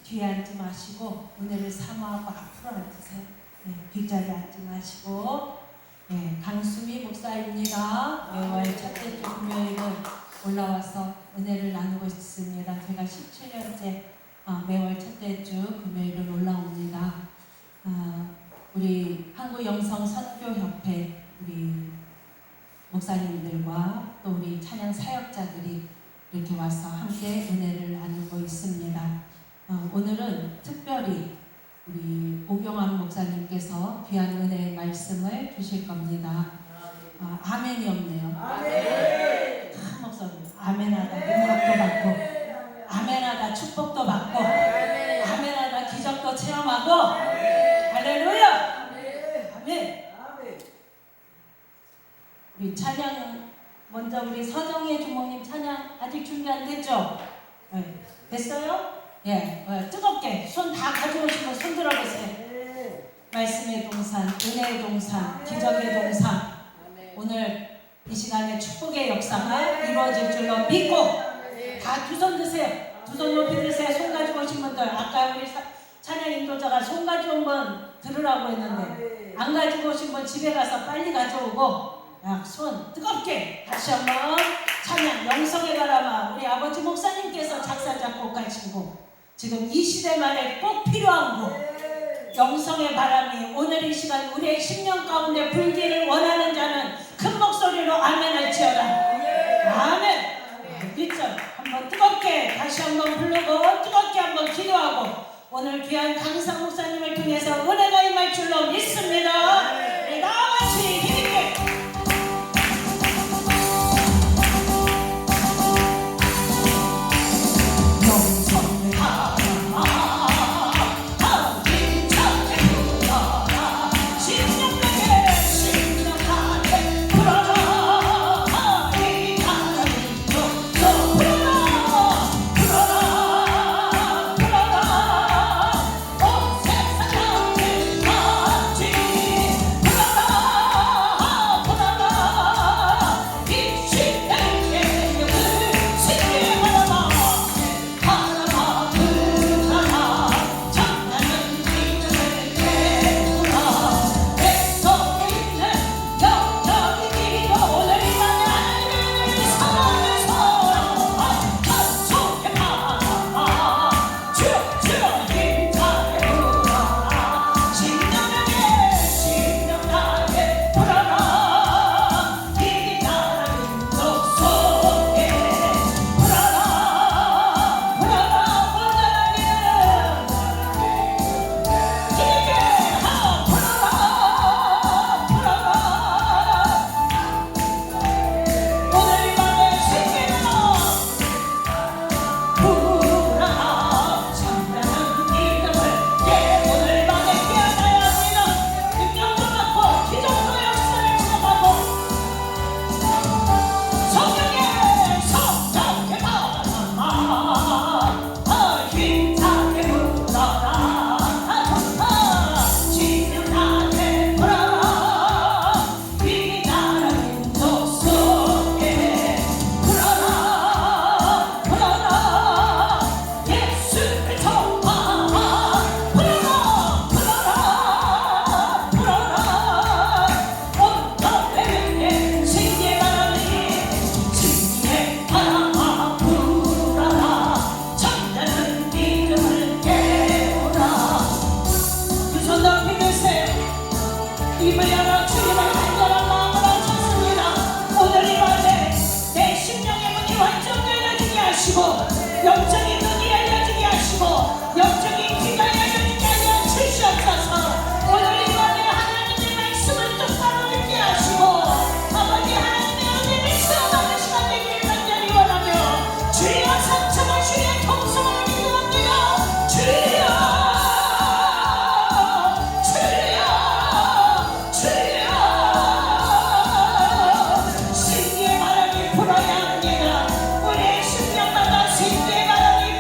뒤에 앉지 마시고 은혜를 사모하고 앞으로 앉으세요. 네, 뒷자리에 앉지 마시고. 네, 강수미 목사입니다. 매월 첫째 주 금요일은 올라와서 은혜를 나누고 있습니다. 제가 17년째 매월 첫째 주 금요일은 올라옵니다. 우리 한국영성선교협회 우리 목사님들과 또 우리 찬양 사역자들이 이렇게 와서 함께 은혜를 나누고 있습니다. 오늘은 특별히 우리 오경환 목사님께서 귀한 은혜의 말씀을 주실 겁니다. 아멘이 없네요. 아멘. 목사님 아멘하다 능력도 받고 아멘하다 축복도 받고 아멘하다 기적도 체험하고 할렐루야. 아멘. 우리 찬양 먼저 우리 서정혜 주목님 찬양 아직 준비 안 됐죠? 네. 됐어요? 예, 뜨겁게 손 다 가져오시고 손 들어보세요. 말씀의 동산, 은혜의 동산, 기적의 동산. 오늘 이 시간에 축복의 역사가 이루어질 줄로 믿고 다 두 손 드세요. 두 손 높이 드세요. 손 가지고 오신 분들 아까 우리 찬양 인도자가 손 가져온 분 들으라고 했는데 안 가지고 오신 분 집에 가서 빨리 가져오고 손 뜨겁게 다시 한번 찬양 영성의 바람아 우리 아버지 목사님께서 작사 작곡하시고 지금 이 시대 말에 꼭 필요한 거 영성의 바람이 오늘 이 시간 우리의 심령 가운데 불기를 원하는 자는 큰 목소리로 아멘 할지어다. 아멘. 1절 한번 뜨겁게 다시 한번 부르고 뜨겁게 한번 기도하고 오늘 귀한 강상 목사님을 통해서 은혜가 임할 줄로 믿습니다. 다 같이 힘있게 영적인 눈이 열려지게 하시고 영적인 귀가 열려지게 하여 주시옵소서. 오늘 이 밤에 하나님의 말씀을 똑바로 듣게 하시고 아버지 하나님의 은혜를 체험하는 시간 되기를 간절히 원하며 주여 삼천을 주의 통성을 기도합니다. 주여 신기의 바람이 불어야 합니다. 우리의 심령마다 신기의 바람이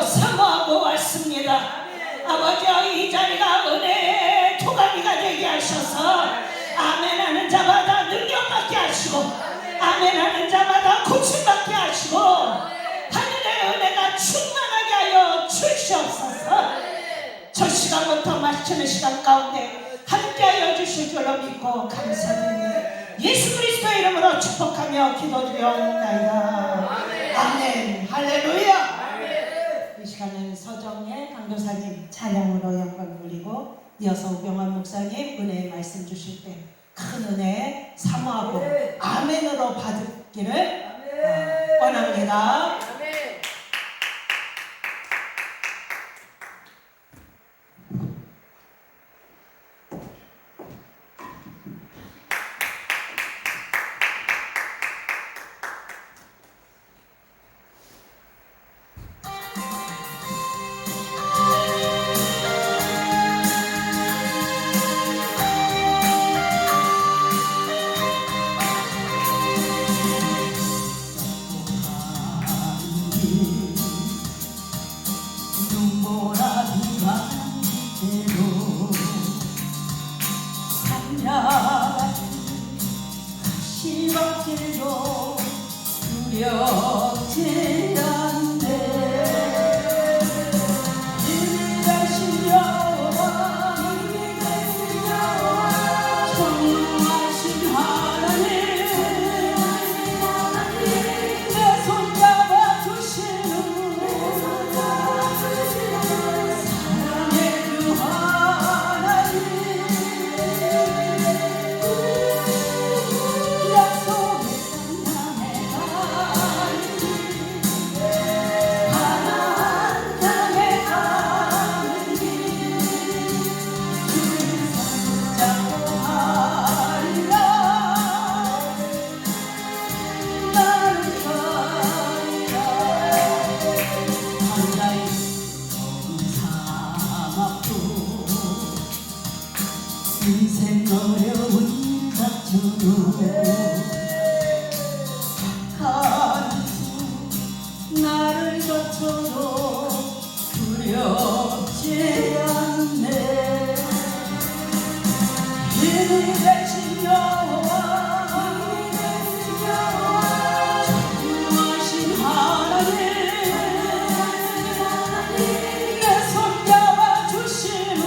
주님으로 사모하고 왔습니다. 아버지여, 이 자리가 은혜의 토가니가 되게 하셔서 아멘하는 자마다 능력받게 하시고 아멘하는 자마다 고침받게 하시고 하늘의 은혜가 충만하게 하여 주시옵소서. 저 시간부터 마치는 시간 가운데 함께하여 주실 줄로 믿고 감사드리며 예수 그리스도의 이름으로 축복하며 기도드려옵나이다. 아멘. 할렐루야. 이 시간은 서정예 강도사님 찬양으로 영광 돌리고 이어서 우병환 목사님 은혜의 말씀 주실 때 큰 은혜 사모하고 아멘으로 받기를 원합니다. 시박길도 두렵지 않네. 힘이 되신 여호와 전능하신 하나님 내 손잡아 주시는 사랑의 주 하나님 인생 어려운 닥쳐도 한수 나를 거쳐도 두렵지 않네. 힘이 되신 여호와 전능하신 하나님 내 손잡아 주시는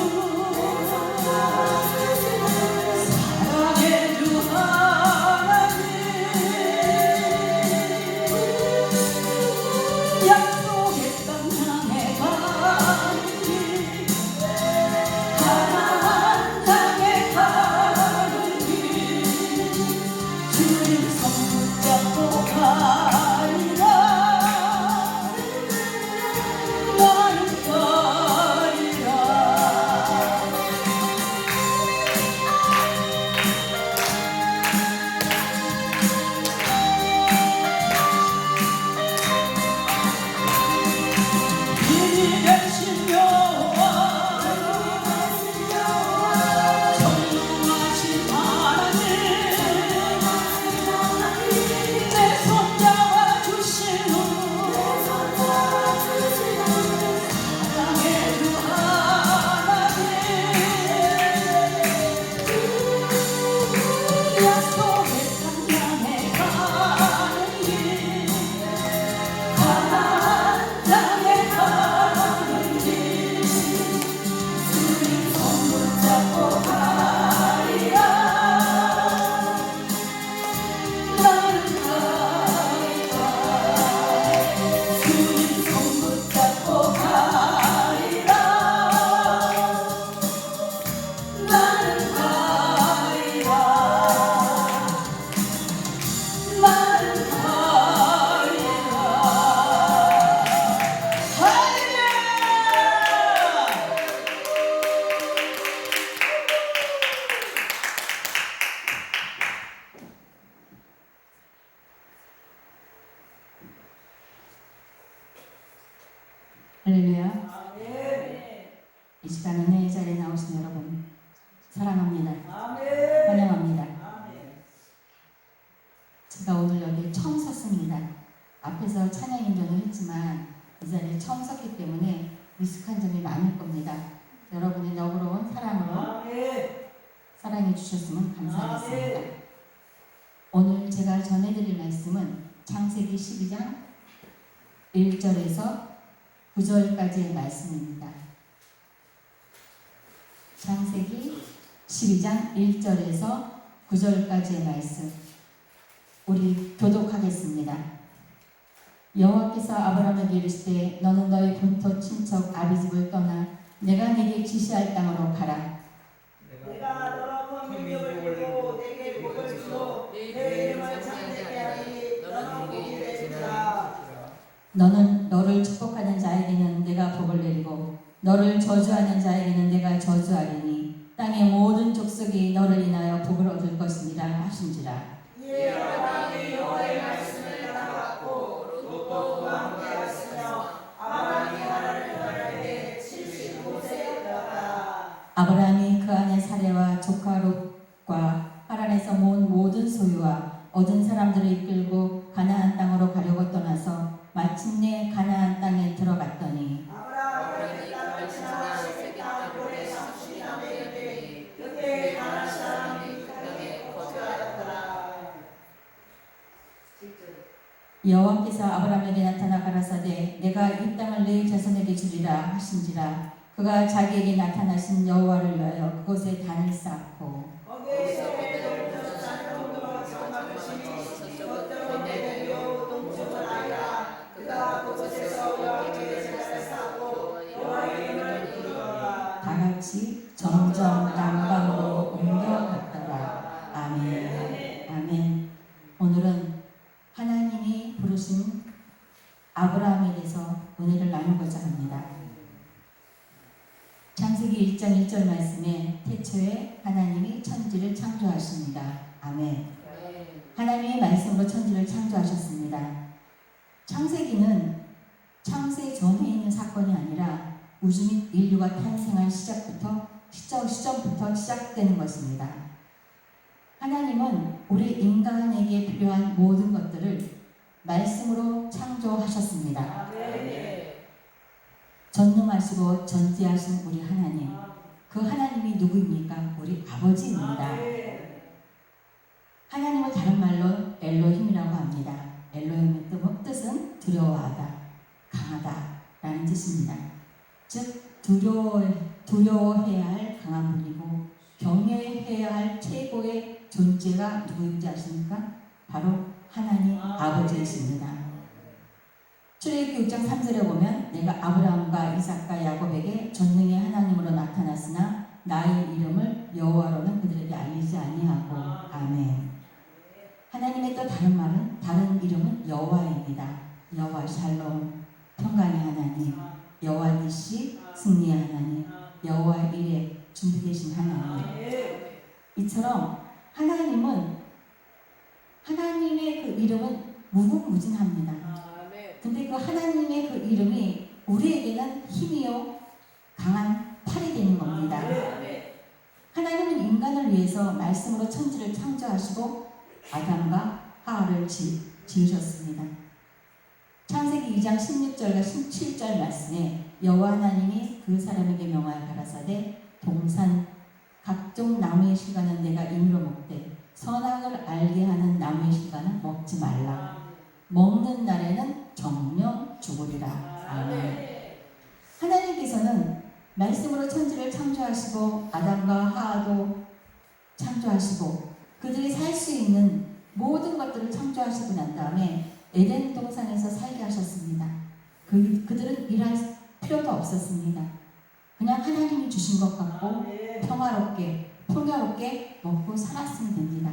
사랑의 주 하나님 약속의 땅 향해 가는 길 가나안 땅에 가는 길 주님 손 붙잡고 가리라. 나는 가리라. 힘이 되신 여호와 전능하신 하나님 내 손잡아 주시는 사랑의 주 하나님 약속의 땅 향해 가는 길 가나안 땅에 가는 길 주님 손 붙잡고 가리라. 나는 가리라. 주님 손 붙잡고 가리라. 나는 가리라. 나는 가리라. 할렐루야. 할렐루야. 이 시간 은혜의 자리에 나오신 여러분 사랑합니다. 환영합니다. 제가 오늘 여기 처음 섰습니다. 앞에서 찬양 인도를 했지만 이 자리에 처음 섰기 때문에 미숙한 점이 많을 겁니다. 여러분의 너그러운 사랑으로 사랑해 주셨으면 감사하겠습니다. 오늘 제가 전해드릴 말씀은 창세기 12장 1절에서 9절까지의 말씀입니다. 창세기 12장 1절에서 9절까지의 말씀 우리 교독하겠습니다. 여호와께서 아브라함에게 이르시되 너는 너희 본토 친척 아비집을 떠나 내가 네게 지시할 땅으로 가라. 내가 너로 큰 민족을 주고 내게 복을 주고 내 이름을 창대케 하리니 너는 복이 되리라. 너는 너를 축복하는 자에게는 내가 복을 내리고 너를 저주하는 자에게는 내가 저주하리니 땅의 모든 족속이 너를 인하여 복을 얻을 것이니라 하신지라. 이에 아브라함이 여호와의 말씀을 따라갔고 롯도 그와 함께하였으며 아브라함이 하란을 떠날 때 75세였더라. 아브라함이 그 안에 사레와 조카 롯과 하란에서 모은 모든 소유와 얻은 사람들을 이끌고 가나안 땅으로 가려고 떠나서 마침내 가나안 땅에 들어갔더니 아브라함이 땅을 지나 셋 땅 고래 30년 되었더니 그때 가나안 사람이 그 땅에 거주하였더라. 여호와께서 아브라함에게 나타나 가라사대 내가 이 땅을 내 자손에게 주리라 하신지라. 그가 자기에게 나타나신 여호와를 위하여 그곳에 단을 쌓고 거기에서 동쪽 산동으로 정막을 심히 서쪽으로 내려 동쪽을 하여 그가 그곳에서 여호와께 제사를 쌓고 여호와의 이름을 부르더라. 다 같이 점점 남방으로 옮겨갔더라. 아멘. 아멘. 오늘은 하나님이 부르신 아브라함에 대해서 은혜를 나누고자 합니다. 창세기 1장 1절 말씀에 태초에 하나님이 천지를 창조하십니다. 아멘. 하나님의 말씀으로 천지를 창조하셨습니다. 창세기는 창세 전에 있는 사건이 아니라 우주 및 인류가 탄생한 시점부터 시작되는 것입니다. 하나님은 우리 인간에게 필요한 모든 것들을 말씀으로 창조하셨습니다. 전능하시고 전지하신 우리 하나님, 그 하나님이 누구입니까? 우리 아버지입니다. 하나님을 다른 말로 엘로힘이라고 합니다. 엘로힘의 뜻은 두려워하다, 강하다 라는 뜻입니다. 즉 두려워해야 할 강한 분이고 경외해야 할 최고의 존재가 누구인지 아십니까? 바로 하나님 아버지이십니다. 출애굽기 6장 3절에 보면 내가 아브라함과 이삭과 야곱에게 전능의 하나님으로 나타났으나 나의 이름을 여호와로는 그들에게 알리지 아니하고. 아멘. 하나님의 또 다른 이름은 여호와입니다. 여호와 샬롬, 평강의 하나님, 여호와 니시, 승리의 하나님, 여호와 이레, 준비되신 하나님. 이처럼 하나님의 그 이름은 무궁무진합니다. 근데 그 하나님의 그 이름이 우리에게는 힘이요 강한 팔이 되는 겁니다. 하나님은 인간을 위해서 말씀으로 천지를 창조하시고 아담과 하와를 지으셨습니다. 창세기 2장 16절과 17절 말씀에 여호와 하나님이 그 사람에게 명하여 가라사대 동산 각종 나무의 실과는 내가 임의로 먹되 선악을 알게 하는 나무의 실과는 먹지 말라. 먹는 날에는 정령 죽으리라. 아멘. 하나님께서는 말씀으로 천지를 창조하시고 아담과 하와도 창조하시고 그들이 살 수 있는 모든 것들을 창조하시고 난 다음에 에덴 동산에서 살게 하셨습니다. 그들은 일할 필요도 없었습니다. 그냥 하나님이 주신 것 같고 평화롭게 먹고 살았으면 됩니다.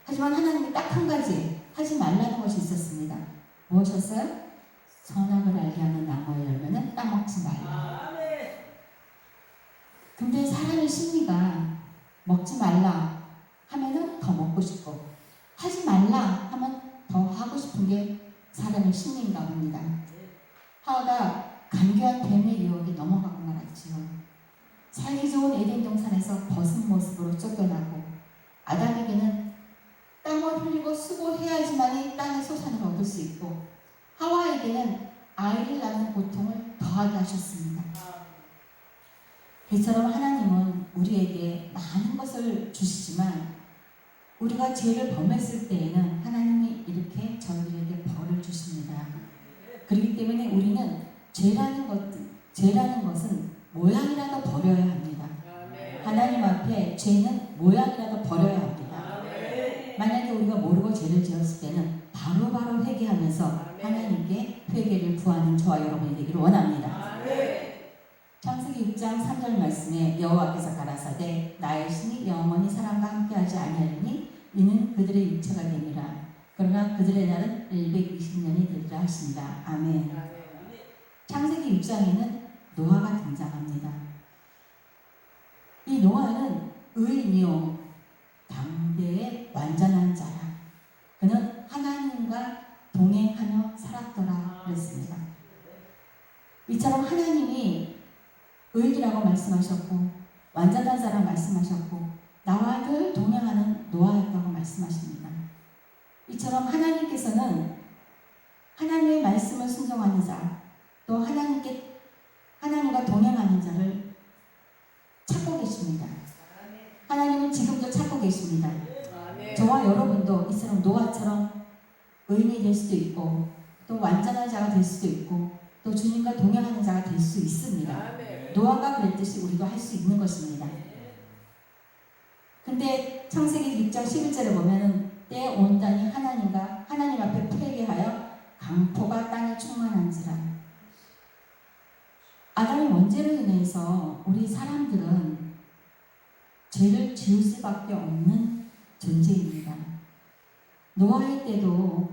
하지만 하나님이 딱 한 가지 하지 말라는 것이 있었습니다. 무엇이었어요? 선악을 알게 하는 나무의 열매는 따먹지 말라. 근데 사람의 심리가 먹지 말라 하면은 더 먹고 싶고 하지 말라 하면 더 하고 싶은 게 사람의 심리인가 봅니다. 하와가 간교한 뱀의 유혹에 넘어가고 말았지요. 살기 좋은 에덴 동산에서 벗은 모습으로 쫓겨나고 아담에게는 땀을 흘리고 수고해야지만이 땅의 소산을 얻을 수 있고 하와에게는 아이를 낳는 고통을 더하게 하셨습니다. 이처럼 하나님은 우리에게 많은 것을 주시지만 우리가 죄를 범했을 때에는 하나님이 이렇게 저희에게 벌을 주십니다. 그렇기 때문에 우리는 죄라는 것은 모양이라도 버려야 합니다. 하나님 앞에 죄는 모양이라도 버려야 합니다. 만약에 우리가 모르고 죄를 지었을 때는 바로바로 회개하면서 하나님께 회개를 구하는 저와 여러분이 되기를 원합니다. 창세기 6장 3절 말씀에 여호와께서 가라사대 나의 신이 영원히 사람과 함께하지 아니하리니 이는 그들의 육체가 되니라. 그러나 그들의 날은 120년이 되리라 하십니다. 아멘. 창세기 6장에는 노아가 등장합니다. 이 노아는 의인이요 당대의 완전한 자라. 그는 하나님과 동행하며 살았더라 그랬습니다. 이처럼 하나님이 의인이라고 말씀하셨고 완전한 자라 말씀하셨고 나와 늘 동행하는 노아였다고 말씀하십니다. 이처럼 하나님께서는 하나님의 말씀을 순종하는 자, 또 하나님과 동행하는 자를 찾고 계십니다. 하나님은 지금도 찾고 계십니다. 저와 여러분도 이처럼 노아처럼 의인이 될 수도 있고 또 완전한 자가 될 수도 있고 또 주님과 동행하는 자가 될 수 있습니다. 노아가 그랬듯이 우리도 할 수 있는 것입니다. 근데 창세기 6장 11절에 보면은 때에 온다니 하나님 앞에 회개하여 강포가 땅에 충만한지라. 아담의 원죄로 인해서 우리 사람들은 죄를 지을 수밖에 없는 존재입니다. 노아의 때도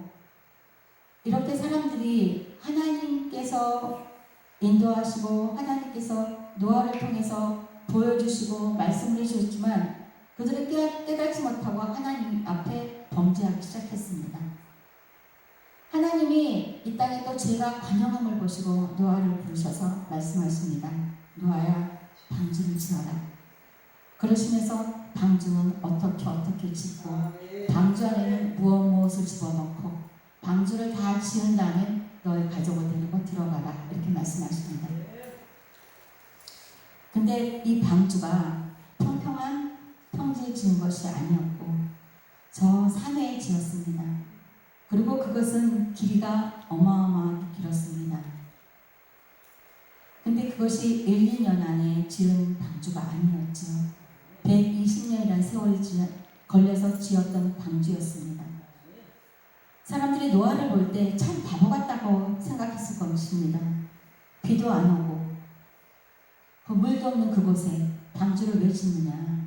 이렇게 사람들이 하나님께서 인도하시고 하나님께서 노아를 통해서 보여주시고 말씀을 해주셨지만 그들은 깨닫지 못하고 하나님 앞에 범죄하기 시작했습니다. 하나님이 이 땅에 또 죄가 관영함을 보시고 노아를 부르셔서 말씀하십니다. 노아야 방주를 지어라. 그러시면서 방주는 어떻게 짓고 방주 안에는 무엇을 집어넣고 방주를 다 지은 다음에 너의 가족을 데리고 들어가라 이렇게 말씀하십니다. 근데 이 방주가 평평한 평지에 지은 것이 아니었고 저 산에 지었습니다. 그리고 그것은 길이가 어마어마하게 길었습니다. 근데 그것이 1, 2년 안에 지은 방주가 아니었죠. 120년이라는 세월이 걸려서 지었던 방주였습니다. 사람들이 노아를 볼 때 참 바보 같다고 생각했을 것입니다. 비도 안 오고 물도 없는 그곳에 방주를 왜 짓느냐.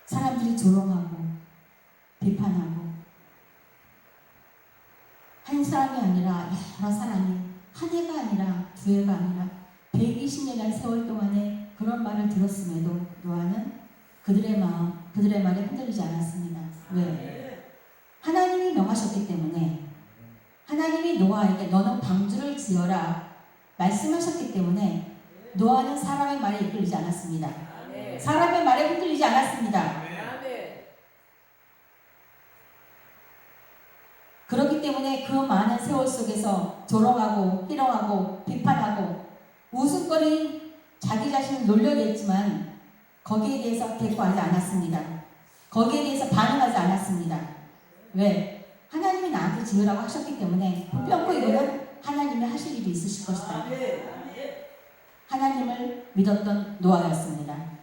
사람들이 조롱하고 비판하고 한 사람이 아니라 여러 사람이 한 해가 아니라 두 해가 아니라 120년이라는 세월 동안에 그런 말을 들었음에도 노아는 그들의 말에 흔들리지 않았습니다. 왜? 하나님이 명하셨기 때문에 하나님이 노아에게 너는 방주를 지어라 말씀하셨기 때문에 노아는 사람의 말에 이끌리지 않았습니다. 사람의 말에 흔들리지 않았습니다. 그렇기 때문에 그 많은 세월 속에서 조롱하고 희롱하고 비판하고 웃음거리는 자기 자신을 놀려댔지만 거기에 대해서 대꾸하지 않았습니다. 거기에 대해서 반응하지 않았습니다. 왜? 하나님이 나한테 지으라고 하셨기 때문에 분명코 이거는 하나님이 하실 일이 있으실 것이다. 하나님을 믿었던 노아였습니다.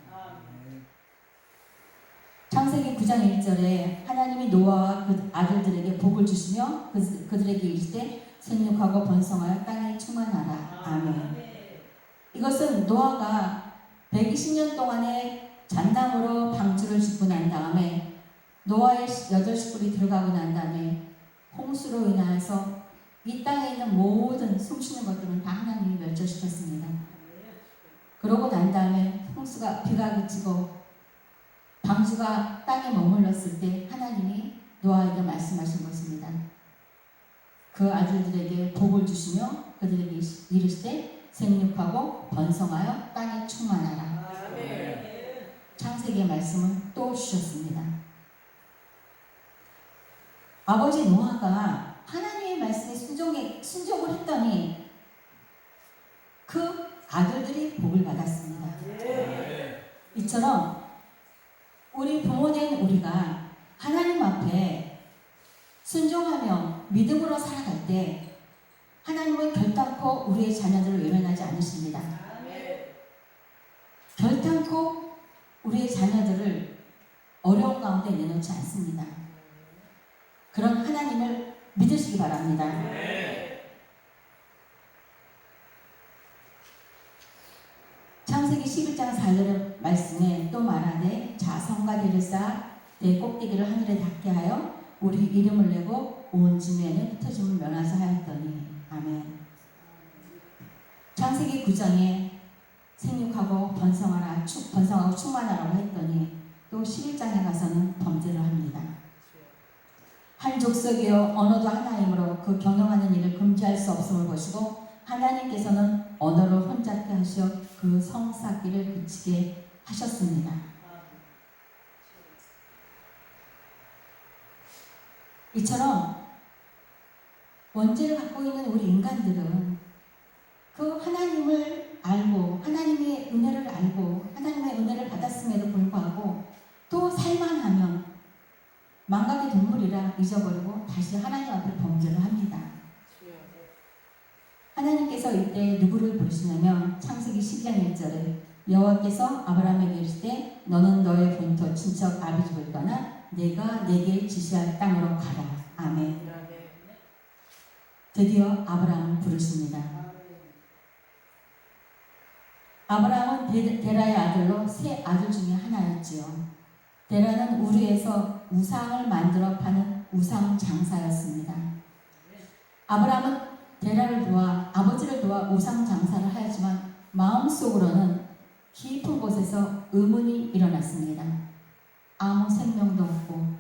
창세기 9장 1절에 하나님이 노아와 그 아들들에게 복을 주시며 그들에게 이르시되 생육하고 번성하여 땅에 충만하라. 아멘. 이것은 노아가 120년 동안의 잔당으로 방주를 짓고 난 다음에 노아의 8식구들이 들어가고 난 다음에 홍수로 인하여서 이 땅에 있는 모든 숨쉬는 것들은 다 하나님이 멸절시켰습니다. 그러고 난 다음에 비가 그치고 방주가 땅에 머물렀을 때 하나님이 노아에게 말씀하신 것입니다. 그 아들들에게 복을 주시며 그들에게 이르시되 생육하고 번성하여 땅에 충만하라. 창세기의 말씀을 또 주셨습니다. 아버지 노아가 하나님의 말씀에 충족을 했더니 그 아들들이 복을 받았습니다. 이처럼 우리 부모된 우리가 하나님 앞에 순종하며 믿음으로 살아갈 때 하나님은 결단코 우리의 자녀들을 외면하지 않으십니다. 결단코 우리의 자녀들을 어려운 가운데 내놓지 않습니다. 그런 하나님을 믿으시기 바랍니다. 창세기 11장 4절의 말씀에 또 말하되 자성과 대를 쌓아 내 꼭대기를 하늘에 닿게 하여 우리 이름을 내고 온 지면에 흩어짐을 면하자 하였더니 아멘. 창세기 9장에 생육하고 번성하고 충만하라고 했더니 또 11장에 가서는 범죄를 합니다. 한 족속이요 언어도 하나이므로 그 경영하는 일을 금지할 수 없음을 보시고 하나님께서는 언어를 혼잡게 하시어 그 성 쌓기를 그치게 하셨습니다. 이처럼 원죄를 갖고 있는 우리 인간들은 그 하나님을 알고 하나님의 은혜를 알고 하나님의 은혜를 받았음에도 불구하고 또 살만하면 망각의 동물이라 잊어버리고 다시 하나님 앞에 범죄를 합니다. 하나님께서 이때 누구를 부르시냐면 창세기 12장 1절에 여호와께서 아브라함에게 이르시되 너는 너의 본토 친척 아비집을 떠나 내가 내게 지시할 땅으로 가라. 아멘. 드디어 아브라함을 부르십니다. 아브라함은 데라의 아들로 세 아들 중에 하나였지요. 데라는 우르에서 우상을 만들어 파는 우상 장사였습니다. 아브라함은 데라를 도와 아버지를 도와 우상 장사를 하였지만 마음속으로는 깊은 곳에서 의문이 일어났습니다. 아무 생명도 없고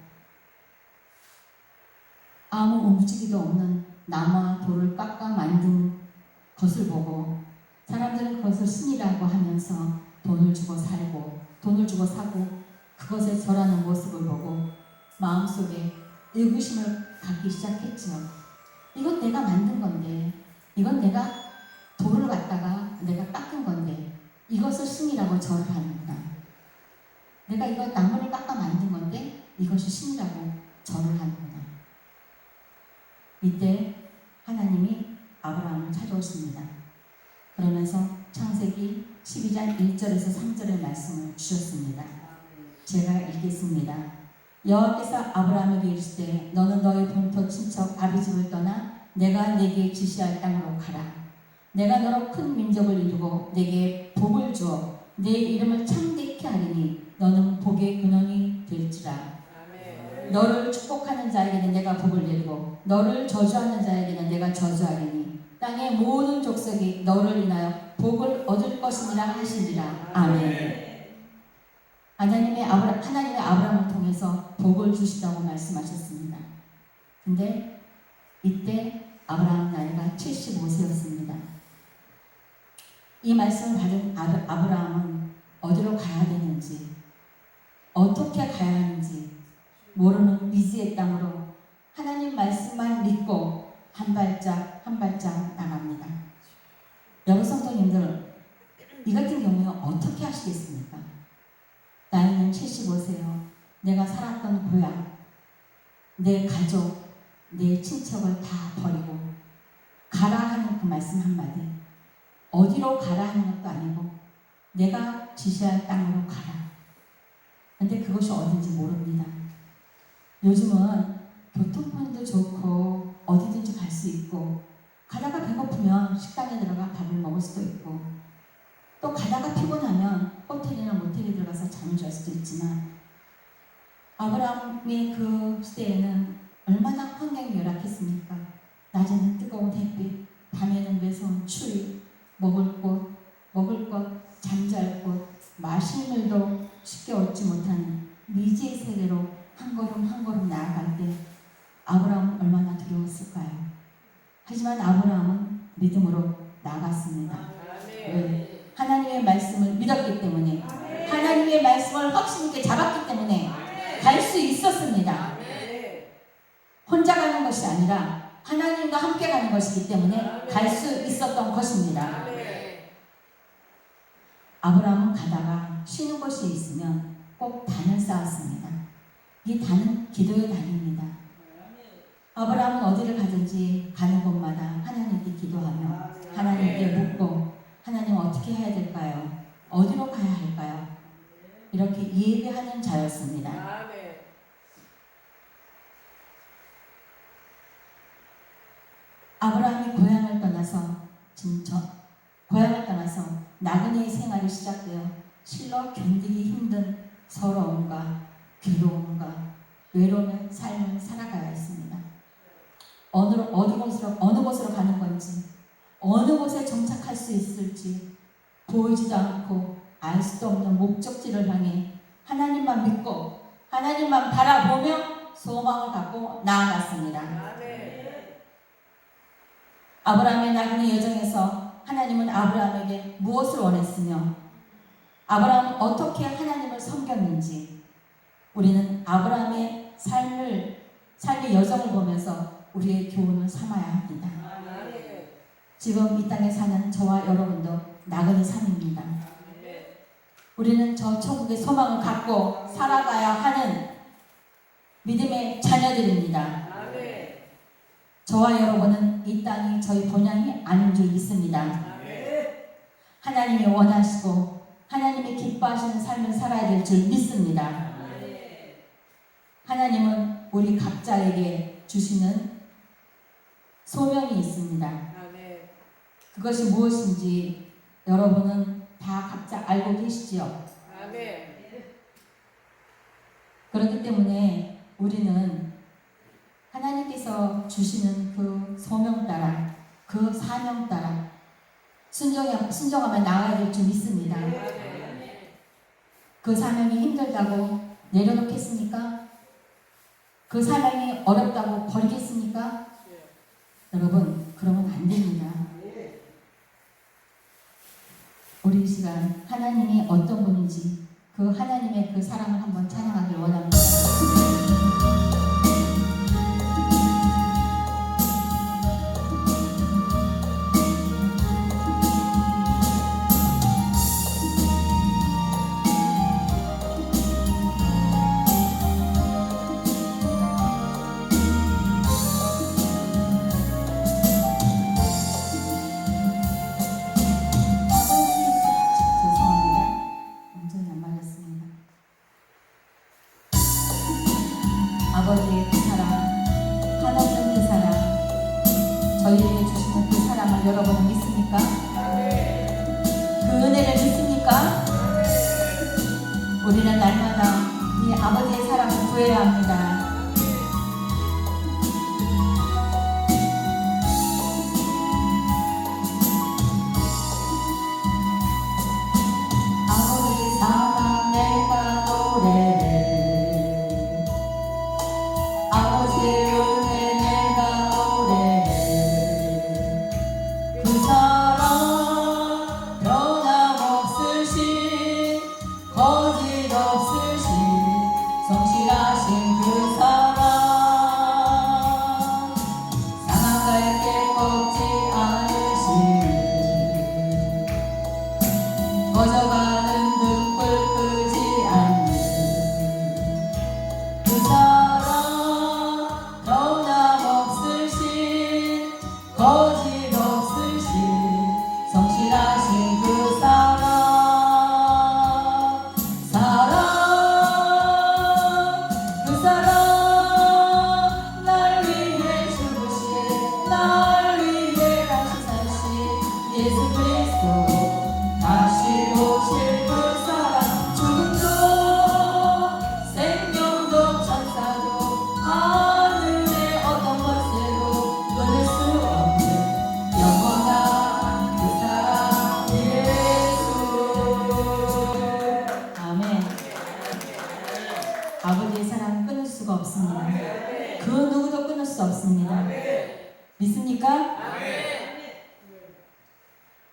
아무 움직이도 없는 나무와 돌을 깎아 만든 것을 보고 사람들은 그것을 신이라고 하면서 돈을 주고 살고 돈을 주고 사고 그것에 절하는 모습을 보고 마음속에 의구심을 갖기 시작했지요. 이건 내가 만든 건데 이건 내가 돌을 갖다가 내가 깎은 건데 이것을 신이라고 절을 하는구나. 내가 이거 나무를 깎아 만든 건데 이것이 신이라고 절을 하는구나. 이때 하나님이 아브라함을 찾아오십니다. 그러면서 창세기 12장 1절에서 3절의 말씀을 주셨습니다. 제가 읽겠습니다. 여호와께서 아브라함에게 이르시되 너는 너의 본토 친척 아비집을 떠나 내가 내게 지시할 땅으로 가라. 내가 너로 큰 민족을 이루고 내게 복을 주어 내 이름을 창대케 하리니 너는 복의 근원이 될지라. 너를 축복하는 자에게는 내가 복을 내리고 너를 저주하는 자에게는 내가 저주하리니 땅의 모든 족속이 너를 인하여 복을 얻을 것이니라 하시니라. 아멘. 하나님의 아브라함을 통해서 복을 주시다고 말씀하셨습니다. 근데 이때 아브라함 나이가 75세였습니다. 이 말씀을 받은 아브라함은 어디로 가야 되는지 어떻게 가야 하는지 모르는 미지의 땅으로 하나님 말씀만 믿고 한 발짝 한 발짝 나갑니다. 여러분 성도님들 이 같은 경우에 어떻게 하시겠습니까? 나이는 75세요. 내가 살았던 고향, 내 가족, 내 친척을 다 버리고 가라 하는 그 말씀 한마디. 어디로 가라 하는 것도 아니고 내가 지시할 땅으로 가라. 근데 그것이 어딘지 모릅니다. 요즘은 교통편도 좋고 어디든지 갈 수 있고 가다가 배고프면 식당에 들어가 밥을 먹을 수도 있고 또 가다가 피곤하면 호텔이나 모텔에 들어가서 잠을 잘 수도 있지만 아브라함의 그 시대에는 얼마나 환경이 열악했습니까? 낮에는 뜨거운 햇빛, 밤에는 매서운 추위, 먹을 것, 잠잘 곳, 마실 물도 쉽게 얻지 못하는 미지의 세계로 한 걸음 한 걸음 나아갈 때 아브라함은 얼마나 두려웠을까요? 하지만 아브라함은 믿음으로 나갔습니다. 왜? 하나님의 말씀을 믿었기 때문에 하나님의 말씀을 확신 있게 잡았기 때문에 갈 수 있었습니다. 혼자 가는 것이 아니라 하나님과 하나님과 함께 가는 것이기 때문에 갈 수 있었던 것입니다. 아브라함은 가다가 쉬는 곳이 있으면 꼭 단을 쌓았습니다. 이 단은 기도의 단입니다. 아브라함은 어디를 가든지 가는 곳마다 하나님께 기도하며 하나님께 묻고 하나님 어떻게 해야 될까요? 어디로 가야 할까요? 이렇게 예배하는 자였습니다. 아브라함이 고향을 떠나서 나그네의 생활이 시작되어 실로 견디기 힘든 서러움과 괴로움과 외로움의 삶을 살아가야 했습니다. 어느 곳으로 가는 건지, 어느 곳에 정착할 수 있을지 보이지도 않고 알 수도 없는 목적지를 향해 하나님만 믿고 하나님만 바라보며 소망을 갖고 나아갔습니다. 아브라함의 나그네 여정에서 하나님은 아브라함에게 무엇을 원했으며 아브라함은 어떻게 하나님을 섬겼는지 우리는 아브라함의 삶의 여정을 보면서 우리의 교훈을 삼아야 합니다. 지금 이 땅에 사는 저와 여러분도 나그네 삶입니다. 우리는 저 천국의 소망을 갖고 살아가야 하는 믿음의 자녀들입니다. 저와 여러분은 이 땅이 저희 본향이 아닌 줄 믿습니다. 하나님이 원하시고 하나님이 기뻐하시는 삶을 살아야 될 줄 믿습니다. 하나님은 우리 각자에게 주시는 소명이 있습니다. 그것이 무엇인지 여러분은 다 각자 알고 계시지요? 그렇기 때문에 우리는 하나님께서 주시는 그 소명 따라, 그 사명 따라 순종하며 나아가야 될 줄 믿습니다. 그 사명이 힘들다고 내려놓겠습니까? 그 사명이 어렵다고 버리겠습니까? 여러분, 그러면 안 됩니다. 우리 이 시간 하나님이 어떤 분인지 그 하나님의 그 사랑을 한번 찬양하길 원합니다. 아버지의 그 사랑, 한없는 그 사랑, 저희에게 주시는 그 사랑을 여러분은 믿습니까? 그 은혜를 믿습니까? 우리는 날마다 이 아버지의 사랑을 구해야 합니다. 아버지 사랑 내가 노래해 아버지의 은혜 내가 노래해 그 사랑 변함없으신 거짓 없으신 성실하신 그 사랑 상한갈 꺾지 않으신 꺼져가는 등불 끄지 않는 그 사랑 변함없으신 거짓 없으신 성실하신 그 사랑 그 사랑 날 위해 죽으신 날 위해 다시 사신 예수 그리스도 다시 오실 그 사랑 죽음도 생명도 천사도 하늘의 어떤 것으로 끊을 수 없는 영원한 그 사랑 예수. 아멘. 아버지의 사랑 끊을 수가 없습니다. 그 누구도 끊을 수 없습니다. 믿습니까?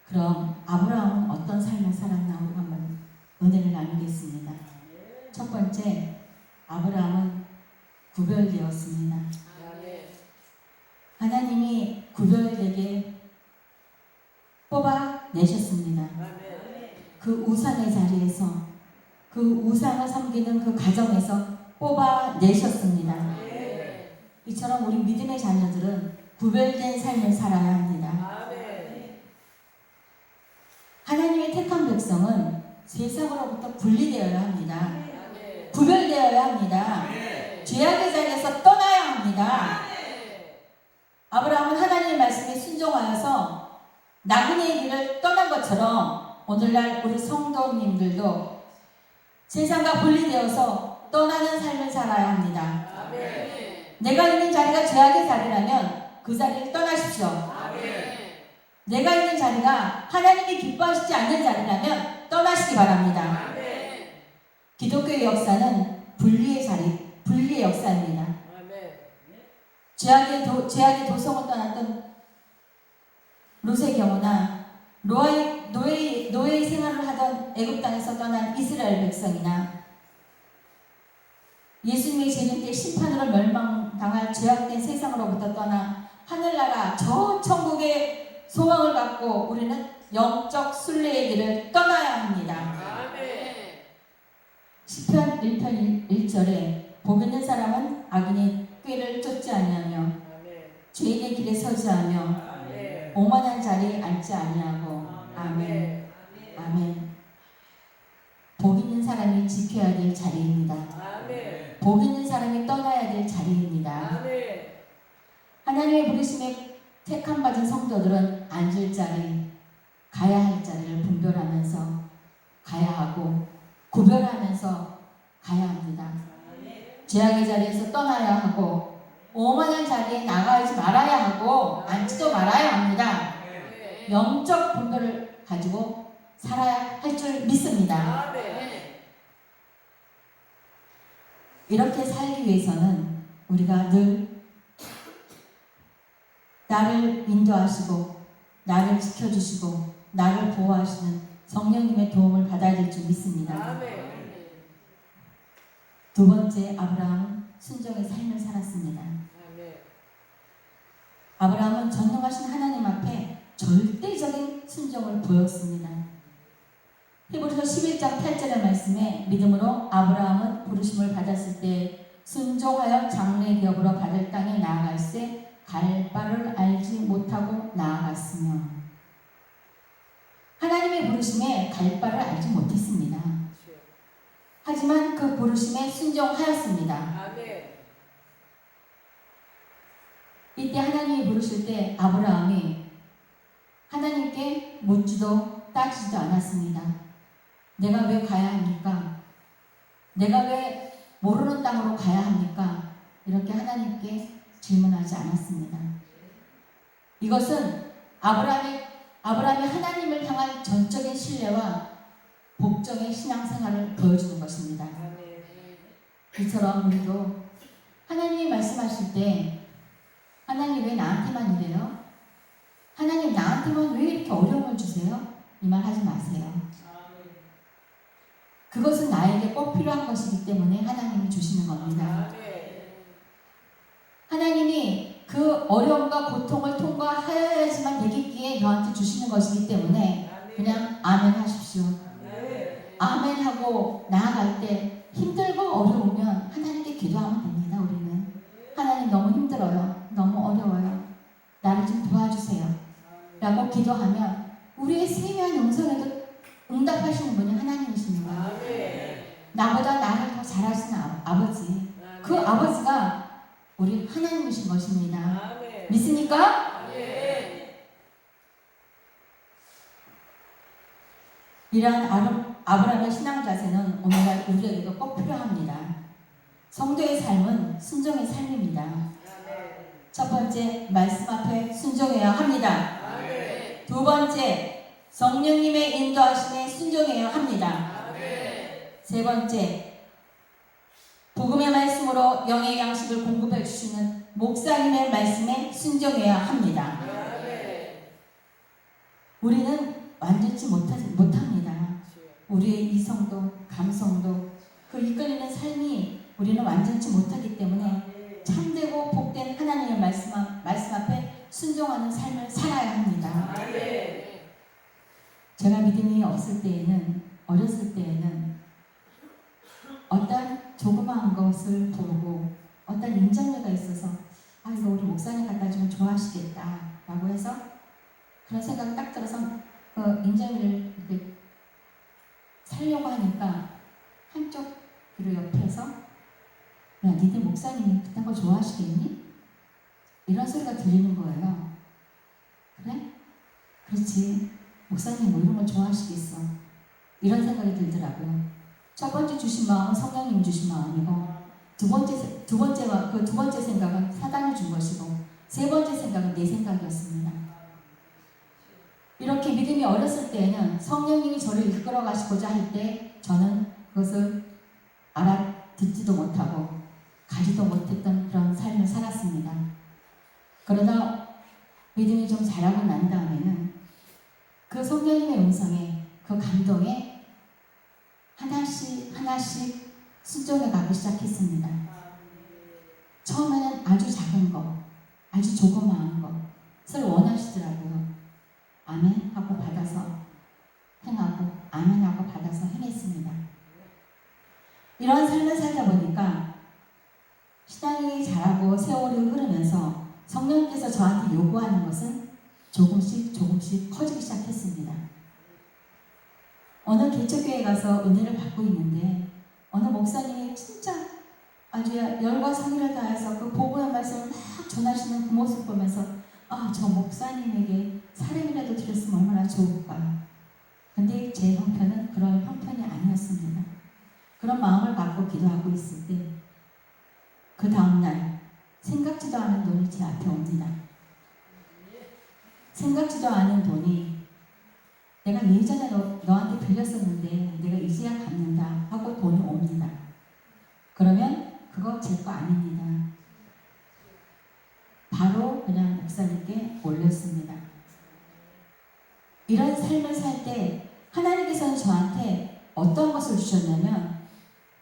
그럼 아브라함은 어떤 삶을 살았나 우리 한번 은혜를 나누겠습니다. 첫 번째, 아브라함은 구별되었습니다. 하나님이 구별되게 뽑아내셨습니다. 그 우상의 자리에서 그 우상을 섬기는 그 가정에서 뽑아내셨습니다. 이처럼 우리 믿음의 자녀들은 구별된 삶을 살아야 합니다. 하나님의 택한 백성은 세상으로부터 분리되어야 합니다. 구별되어야 합니다. 죄악의 자리에서 떠나야 합니다. 아브라함은 하나님의 말씀에 순종하여서 나그네의 길을 떠난 것처럼 오늘날 우리 성도님들도 세상과 분리되어서 떠나는 삶을 살아야 합니다. 내가 있는 자리가 죄악의 자리라면 그 자리를 떠나십시오. 내가 있는 자리가 하나님이 기뻐하시지 않는 자리라면 떠나시기 바랍니다. 기독교의 역사는 분리의 자리, 분리의 역사입니다. 죄악의 도성을 떠났던 롯의 경우나 노예의 생활을 하던 애굽 땅에서 떠난 이스라엘 백성이나 예수님의 재림 때 심판으로 멸망당할 죄악된 세상으로부터 떠나 하늘나라 저 천국의 소망을 갖고 우리는 영적 순례의 길을 떠나야 합니다. 시편 1편 1절에 복 있는 사람은 악인의 꾀를 쫓지 아니하며 죄인의 길에 서지 않으며 오만한 자리에 앉지 아니하고. 아멘. 아멘. 복 있는 사람이 지켜야 될 자리입니다. 복 있는 사람이 떠나야 될 자리입니다. 하나님의 부르심에 택함 받은 성도들은 앉을 자리, 가야 할 자리를 분별하면서 가야 하고 구별하면서 가야 합니다. 죄악의 자리에서 떠나야 하고 오만한 자리에 나가지 말아야 하고 앉지도 말아야 합니다. 영적 분별을 가지고 살아야 할 줄 믿습니다. 이렇게 살기 위해서는 우리가 늘 나를 인도하시고 나를 지켜주시고 나를 보호하시는 성령님의 도움을 받아야 될 줄 믿습니다. 두 번째, 아브라함은 순종의 삶을 살았습니다. 아브라함은 전능하신 하나님 앞에 절대적인 순종을 보였습니다. 히브리서 11장 8절의 말씀에 믿음으로 아브라함은 부르심을 받았을 때 순종하여 장래 기업으로 받을 땅에 나아갈새 갈 바를 알지 못하고 나아갔으며. 하나님의 부르심에 갈 바를 알지 못했습니다. 하지만 그 부르심에 순종하였습니다. 이때 하나님이 부르실 때 아브라함이 하나님께 묻지도 따지지도 않았습니다. 내가 왜 가야 합니까? 내가 왜 모르는 땅으로 가야 합니까? 이렇게 하나님께 질문하지 않았습니다. 이것은 아브라함이 하나님을 향한 전적인 신뢰와 복종의 신앙생활을 보여주는 것입니다. 이처럼 우리도 하나님이 말씀하실 때 하나님 왜 나한테만 이래요? 하나님 나한테만 왜 이렇게 어려움을 주세요? 이 말 하지 마세요. 그것은 나에게 꼭 필요한 것이기 때문에 하나님이 주시는 겁니다. 하나님이 그 어려움과 고통을 통과해야지만 되겠기에 너한테 주시는 것이기 때문에 그냥 아멘 하십시오. 아멘 하고 나아갈 때 힘들고 어려우면 하나님께 기도하면 됩니다. 우리는 하나님 너무 힘들어요. 너무 어려워요. 나를 좀 도와주세요. 라고 기도하면 우리의 세미한 음성에도 응답하시는 분이 하나님이십니다. 나보다 나를 더 잘하시는 아버지, 그 아버지가 우리 하나님이신 것입니다. 믿습니까? 이러한 아브라함의 신앙 자세는 오늘날 우리에게도 꼭 필요합니다. 성도의 삶은 순종의 삶입니다. 첫 번째, 말씀 앞에 순종해야 합니다. 두 번째, 성령님의 인도하심에 순종해야 합니다. 세 번째, 복음의 말씀으로 영의 양식을 공급해 주시는 목사님의 말씀에 순종해야 합니다. 우리는 완전치 못합니다. 우리의 이성도 감성도 그 이끌리는 삶이 우리는 완전치 못하기 때문에 참되고 복된 하나님의 말씀 앞에 순종하는 삶을 살아야 합니다. 제가 믿음이 없을 때에는, 어렸을 때에는 어떤 조그마한 것을 보고 어떤 인정료가 있어서 아 이거 우리 목사님 갖다 주면 좋아하시겠다 라고 해서 그런 생각이 딱 들어서 그 인정료를 이렇게 살려고 하니까 한쪽 귀로 옆에서 야 니네 목사님이 그딴 거 좋아하시겠니? 이런 소리가 들리는 거예요. 그래? 그렇지. 목사님 뭐 이런 걸 좋아하시겠어. 이런 생각이 들더라고요. 첫 번째 주신 마음은 성령님 주신 마음이고 두 번째 생각은 사단이 준 것이고 세 번째 생각은 내 생각이었습니다. 이렇게 믿음이 어렸을 때에는 성령님이 저를 이끌어 가시고자 할 때 저는 그것을 알아듣지도 못하고 가지도 못했던 그런 삶을 살았습니다. 그러다 믿음이 좀 자라고 난 다음에는 그 성령님의 음성에 그 감동에 하나씩 순종해 가기 시작했습니다. 처음에는 아주 작은 거, 아주 조그마한 것을 원하시더라고요. 아멘 하고 받아서 행하고 아멘 하고 받아서 행했습니다. 이런 삶을 살다 보니까 신앙이 자라고 세월이 흐르면서 성령께서 저한테 요구하는 것은 조금씩 커지기 시작했습니다. 어느 개척교회에 가서 은혜를 받고 있는데 어느 목사님이 진짜 아주 열과 성의를 다해서 그 복음의 말씀을 막 전하시는 그 모습 보면서 아, 저 목사님에게 사례이라도 드렸으면 얼마나 좋을까. 근데 제 형편은 그런 형편이 아니었습니다. 그런 마음을 갖고 기도하고 있을 때 그 다음날 생각지도 않은 돈이 제 앞에 옵니다. 생각지도 않은 돈이 내가 예전에 너한테 빌렸었는데 내가 이제야 갚는다 하고 돈이 옵니다. 그러면 그거 제 거 아닙니다. 바로 그냥 목사님께 올렸습니다. 이런 삶을 살 때 하나님께서는 저한테 어떤 것을 주셨냐면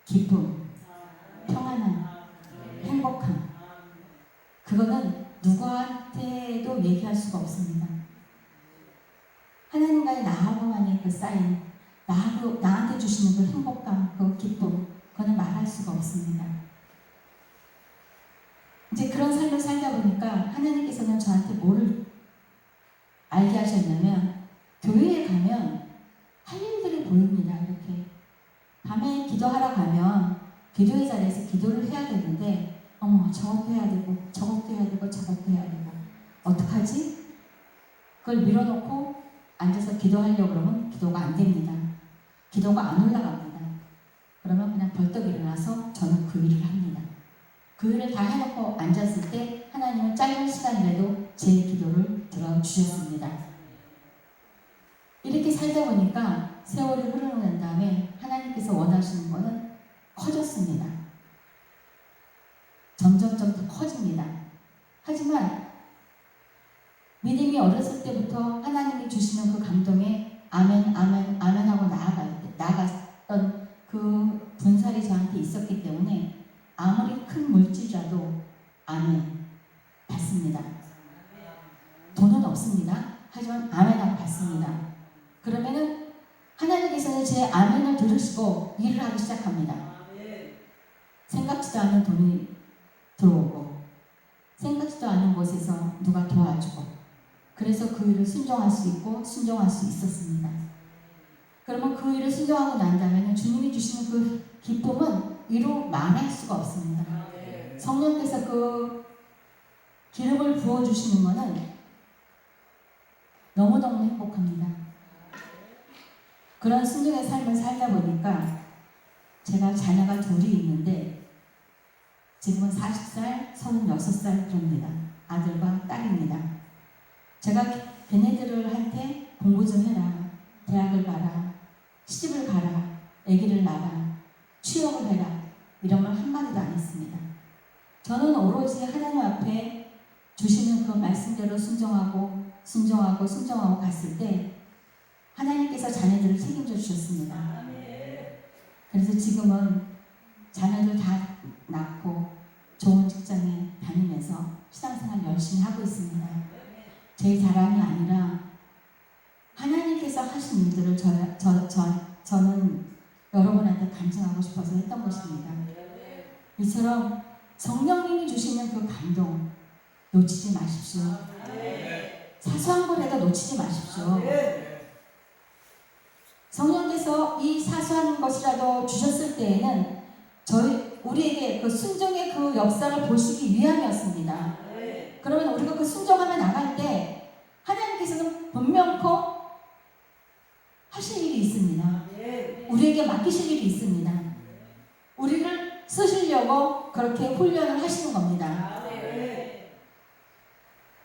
기쁨, 평안함, 행복함. 그거는 누구한테도 얘기할 수가 없습니다. 하나님과의 나하고만의 그 쌓인 나한테 주시는 그 행복감, 그 기쁨, 그거는 말할 수가 없습니다. 이제 그런 삶을 살다 보니까 하나님께서는 저한테 뭐를 알게 하셨냐면 교회에 가면 할 일들이 보입니다. 이렇게 밤에 기도하러 가면 기도의 자리에서 기도를 해야 되는데 어머 저것도 해야 되고 저것도 해야 되고 저것도 해야 되고 어떡하지? 그걸 밀어놓고 앉아서 기도하려고 그러면 기도가 안 됩니다. 기도가 안 올라갑니다. 그러면 그냥 벌떡 일어나서 저는 그 일을 합니다. 그 일을 다 해놓고 앉았을 때 하나님은 짧은 시간이라도 제 기도를 들어주셨습니다. 이렇게 살다 보니까 세월이 흐르고 난 다음에 하나님께서 원하시는 것은 커졌습니다. 점점점 더 커집니다. 하지만 믿음이 어렸을 때부터 하나님이 주시는 그 감동에 아멘 아멘 아멘 하고 나아갔던 그 분살이 저한테 있었기 때문에 아무리 큰 물질이라도 아멘 받습니다. 돈은 없습니다. 하지만 아멘하고 받습니다. 그러면은 하나님께서는 제 아멘을 들으시고 일을 하기 시작합니다. 생각지도 않은 돈이 들어오고 생각지도 않은 곳에서 누가 도와주고 그래서 그 일을 순종할 수 있고 순종할 수 있었습니다. 그러면 그 일을 순종하고 난다면 주님이 주시는 그 기쁨은 이루 말할 수가 없습니다. 성령께서 그 기름을 부어주시는 것은 너무너무 행복합니다. 그런 순종의 삶을 살다 보니까 제가 자녀가 둘이 있는데 지금은 40살, 36살 그럽니다. 아들과 딸입니다. 제가 걔네들을 한테 공부 좀 해라, 대학을 가라, 시집을 가라, 아기를 낳아라, 취업을 해라 이런 말 한마디도 안 했습니다. 저는 오로지 하나님 앞에 주시는 그 말씀대로 순종하고 갔을 때 하나님께서 자녀들을 책임져 주셨습니다. 그래서 지금은 자녀들 다 낳고 좋은 직장에 다니면서 신앙생활 열심히 하고 있습니다. 제 자랑이 아니라 하나님께서 하신 일들을 저는 여러분한테 간증하고 싶어서 했던 것입니다. 이처럼 성령님이 주시는 그 감동 놓치지 마십시오. 사소한 거라도 놓치지 마십시오. 성령께서 이 사소한 것이라도 주셨을 때에는 우리에게 그 순종의 그 역사를 보시기 위함이었습니다. 그러면 우리가 그 순종하며 나갈 때 하나님께서는 분명코 하실 일이 있습니다. 우리에게 맡기실 일이 있습니다. 우리를 쓰시려고 그렇게 훈련을 하시는 겁니다.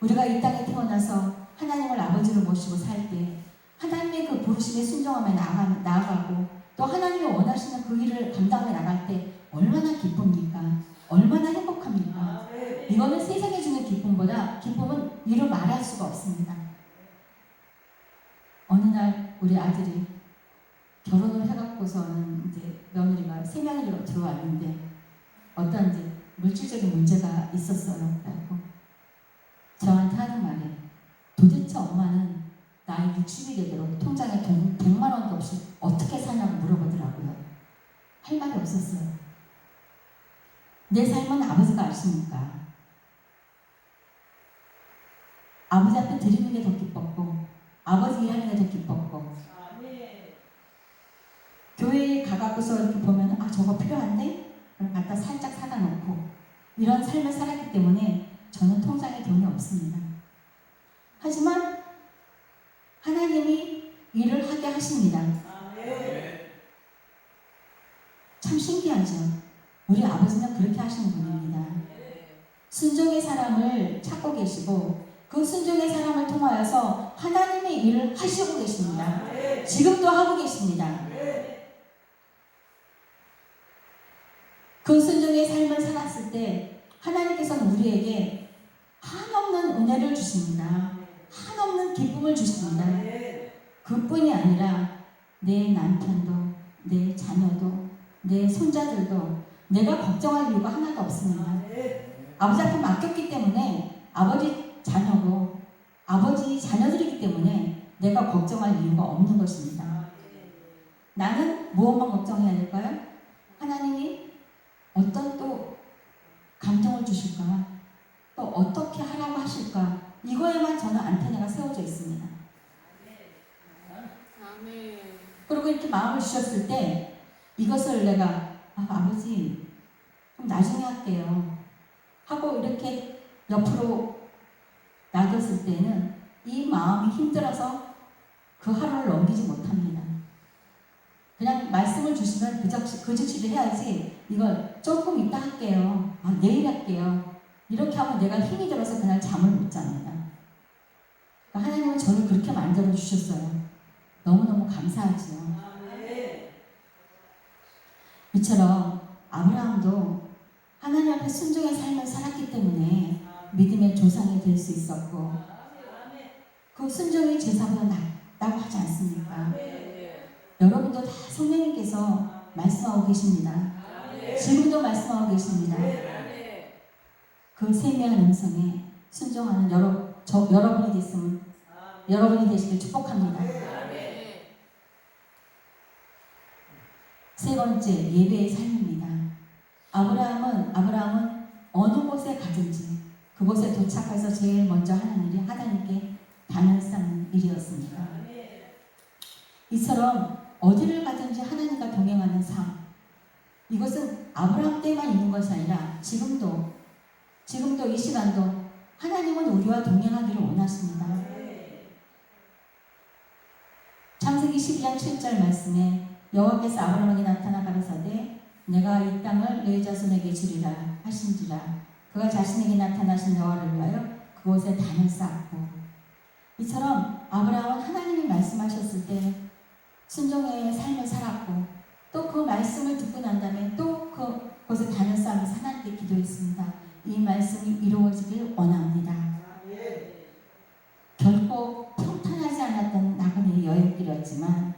우리가 이 땅에 태어나서 하나님을 아버지로 모시고 살 때 하나님의 그 부르심에 순종하며 나아가고 또 하나님이 원하시는 그 일을 감당해 나갈 때 얼마나 기쁩니까? 얼마나 행복합니까? 이거는 세상에 주는 기쁨보다 기쁨은 이루 말할 수가 없습니다. 어느 날 우리 아들이 결혼을 해갖고서는 이제 며느리가 3명이 들어왔는데 어떤 이제 물질적인 문제가 있었어요. 그래갖고 저한테 하는 말이 도대체 엄마는 나이 60이 되도록 통장에 돈 100만 원도 없이 어떻게 사냐고 물어보더라고요. 할 말이 없었어요. 내 삶은 아버지가 아십니까? 아버지 앞에 드리는 게 더 기뻤고 아버지 일하는 게 더 기뻤고 교회에 가갖고서 이렇게 보면 저거 필요한데? 그럼 갖다 살짝 사다 놓고 이런 삶을 살았기 때문에 저는 통장에 돈이 없습니다. 하지만 하나님이 일을 하게 하십니다. 참 신기하죠. 우리 아버지는 그렇게 하시는 분입니다. 순종의 사람을 찾고 계시고 그 순종의 사람을 통하여서 하나님의 일을 하시고 계십니다. 지금도 하고 계십니다. 그 순종의 삶을 살았을 때 하나님께서는 우리에게 한없는 은혜를 주십니다. 한없는 기쁨을 주십니다. 그뿐이 아니라 내 남편도 내 자녀도 내 손자들도 내가 걱정할 이유가 하나도 없습니다. 아버지 앞에 맡겼기 때문에 아버지 자녀고 아버지 자녀들이기 때문에 내가 걱정할 이유가 없는 것입니다. 나는 무엇만 걱정해야 될까요? 하나님이 어떤 또 감동을 주실까? 또 어떻게 하라고 하실까? 이거에만 저는 안테나가 세워져 있습니다. 그리고 이렇게 마음을 주셨을 때 이것을 내가 아버지 좀 나중에 할게요 하고 이렇게 옆으로 놔뒀을 때는 이 마음이 힘들어서 그 하루를 넘기지 못합니다. 그냥 말씀을 주시면 그 즉시를 해야지 이걸 조금 이따 할게요. 내일 할게요. 이렇게 하면 내가 힘이 들어서 그날 잠을 못 잡니다. 하나님은 저를 그렇게 만들어 주셨어요. 너무너무 감사하죠. 이처럼 아브라함도 하나님 앞에 순종의 삶을 살았기 때문에 믿음의 조상이 될 수 있었고 그 순종이 제사보다 낫다고 하지 않습니까? 여러분도 다 성령님께서 말씀하고 계십니다. 지금도 말씀하고 계십니다. 그 세미한 음성에 순종하는 여러분이 됐으면 여러분이 되시길 축복합니다. 세 번째, 예배의 삶입니다. 아브라함은 어느 곳에 가든지 그곳에 도착해서 제일 먼저 하는 일이 하나님께 단을 쌓는 일이었습니다. 이처럼 어디를 가든지 하나님과 동행하는 삶, 이것은 아브라함 때만 있는 것이 아니라 지금도 이 시간도 하나님은 우리와 동행하기를 원하십니다. 창세기 12장 7절 말씀에 여호와께서 아브라함에게 나타나 가라사대 내가 이 땅을 네 자손에게 주리라 하신지라 그가 자신에게 나타나신 여호와를 위하여 그곳에 단을 쌓았고 이처럼 아브라함은 하나님이 말씀하셨을 때 순종의 삶을 살았고 또 그 말씀을 듣고 난 다음에 또 그곳에 단을 쌓으면서 하나님께 기도했습니다. 이 말씀이 이루어지길 원합니다. 결코 평탄하지 않았던 나그네의 여행길이었지만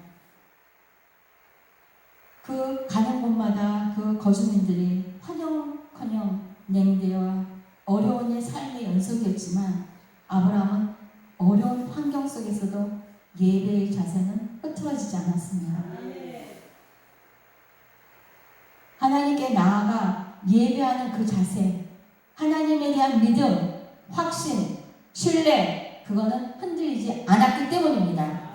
그 가는 곳마다 그 거주민들이 커녕 냉대와 어려운 삶의 연속이었지만 아브라함은 있어도 예배의 자세는 흐트러지지 않았습니다. 하나님께 나아가 예배하는 그 자세, 하나님에 대한 믿음, 확신, 신뢰, 그거는 흔들리지 않았기 때문입니다.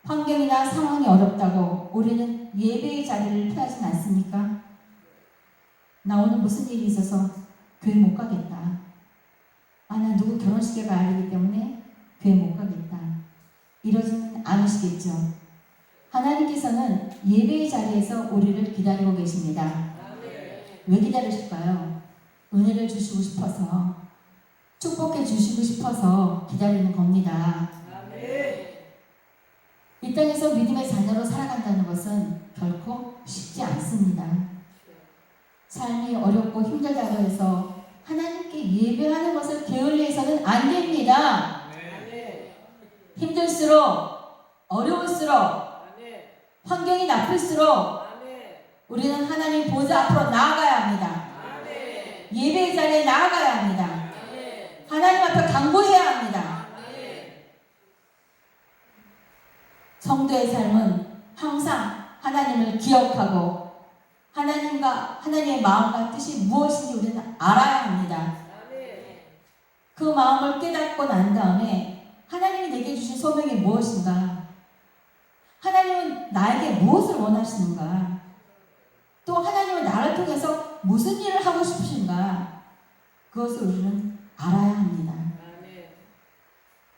환경이나 상황이 어렵다고 우리는 예배의 자리를 피하진 않습니까? 나 오늘 무슨 일이 있어서 교회 못 가겠다. 나 누구 결혼식에 가야 하기 때문에 교회 못 가겠다. 이러지는 않으시겠죠. 하나님께서는 예배의 자리에서 우리를 기다리고 계십니다. 왜 기다리실까요? 은혜를 주시고 싶어서, 축복해 주시고 싶어서 기다리는 겁니다. 이 땅에서 믿음의 자녀로 살아간다는 것은 결코 쉽지 않습니다. 삶이 어렵고 힘들다고 해서 하나님께 예배하는 것을 게을리해서는 안 됩니다. 힘들수록, 어려울수록, 환경이 나쁠수록 우리는 하나님 보좌 앞으로 나아가야 합니다. 예배의 자리에 나아가야 합니다. 하나님 앞에 간구해야 합니다. 성도의 삶은 항상 하나님을 기억하고 하나님과 하나님의 마음과 뜻이 무엇인지 우리는 알아야 합니다. 그 마음을 깨닫고 난 다음에 하나님이 내게 주신 소명이 무엇인가? 하나님은 나에게 무엇을 원하시는가? 또 하나님은 나를 통해서 무슨 일을 하고 싶으신가? 그것을 우리는 알아야 합니다.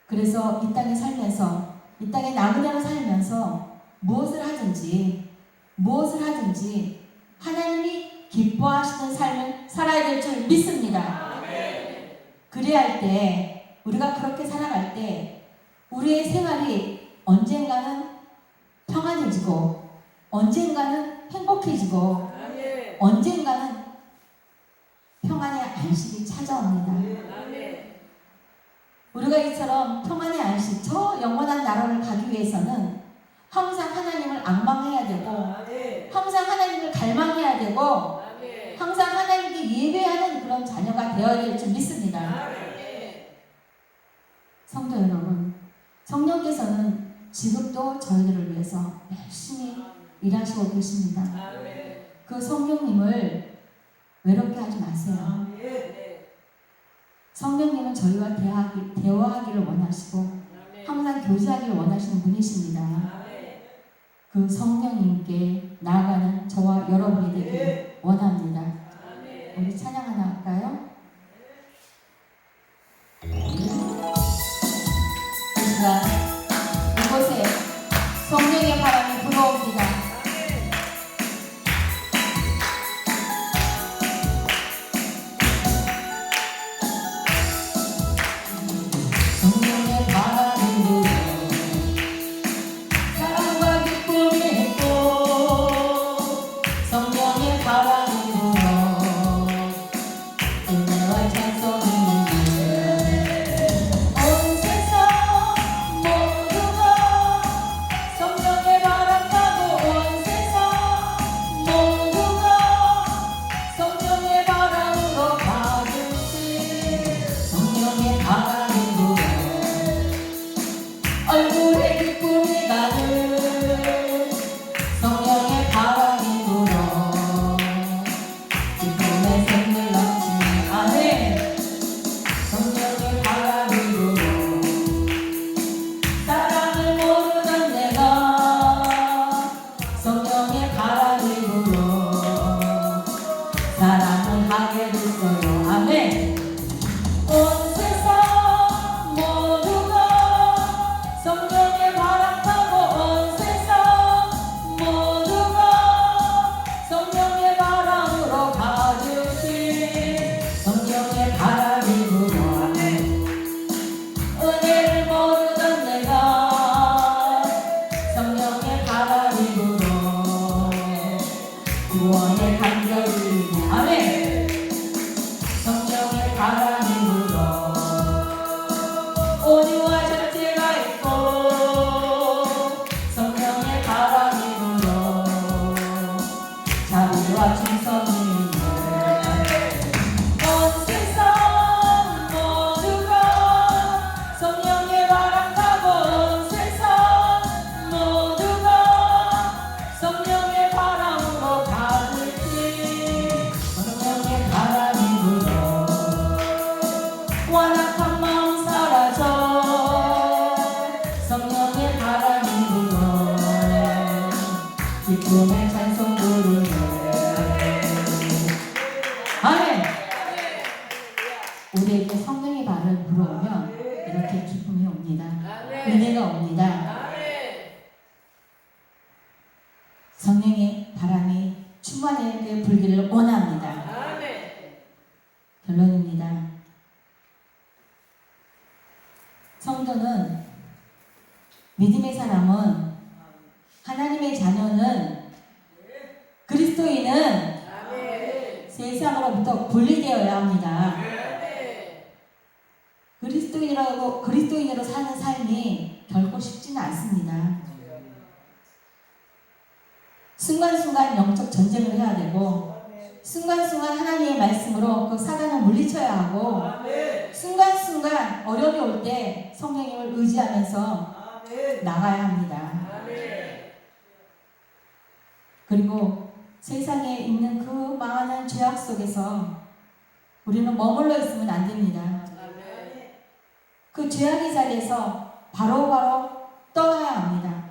그래서 이 땅에 살면서, 이 땅에 나그네로 살면서 무엇을 하든지 하나님이 기뻐하시는 삶을 살아야 될 줄 믿습니다. 그래야 할 때, 우리가 그렇게 살아갈 때 우리의 생활이 언젠가는 평안해지고 언젠가는 행복해지고 언젠가는 평안의 안식이 찾아옵니다. 우리가 이처럼 평안의 안식, 저 영원한 나라를 가기 위해서는 항상 하나님을 앙망해야 되고 항상 하나님을 갈망해야 되고 항상 하나님께 예배하는 그런 자녀가 되어야 될 줄 믿습니다. 성도 여러분, 성령께서는 지금도 저희들을 위해서 열심히 일하시고 계십니다. 그 성령님을 외롭게 하지 마세요. 성령님은 저희와 대화하기를 원하시고 항상 교제하기를 원하시는 분이십니다. 그 성령님께 나아가는 저와 여러분이 되길 원합니다. 우리 찬양 하나 할까요? 이 시간 이곳에 성령의 바람이 불어옵니다. 성령의 바람이 불어 사랑과 기쁨의 꽃, 성령의 바람이 불어 은혜와 찬송이 온 세상 불어오면 이렇게 기쁨이 옵니다. 은혜가 옵니다. 성령의 바람이 충만하게 불기를 원합니다. 결론입니다. 성도는 믿음의 사람은 하나님의 자녀는 그리스도인은 세상으로부터 분리되어야 합니다. 그리스도인으로 사는 삶이 결코 쉽지는 않습니다. 순간순간 영적 전쟁을 해야 되고 순간순간 하나님의 말씀으로 그 사단을 물리쳐야 하고 순간순간 어려움이 올 때 성령님을 의지하면서 나가야 합니다. 그리고 세상에 있는 그 많은 죄악 속에서 우리는 머물러 있으면 안 됩니다. 그 죄악의 자리에서 바로바로 떠나야 합니다.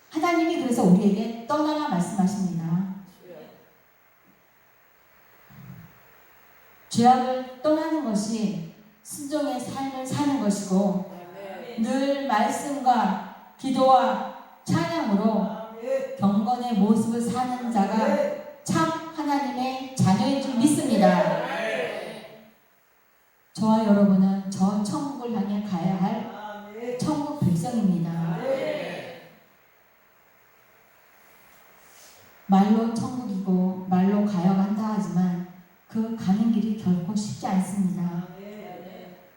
하나님이 그래서 우리에게 떠나라 말씀하십니다. 죄악을 떠나는 것이 순종의 삶을 사는 것이고 늘 말씀과 기도와 찬양으로 경건의 모습을 사는 자가 참 하나님의 자녀인 줄 믿습니다. 저와 여러분은 저 천국을 향해 가야 할 천국 백성입니다. 말로 천국이고 말로 가야 한다 하지만 그 가는 길이 결코 쉽지 않습니다.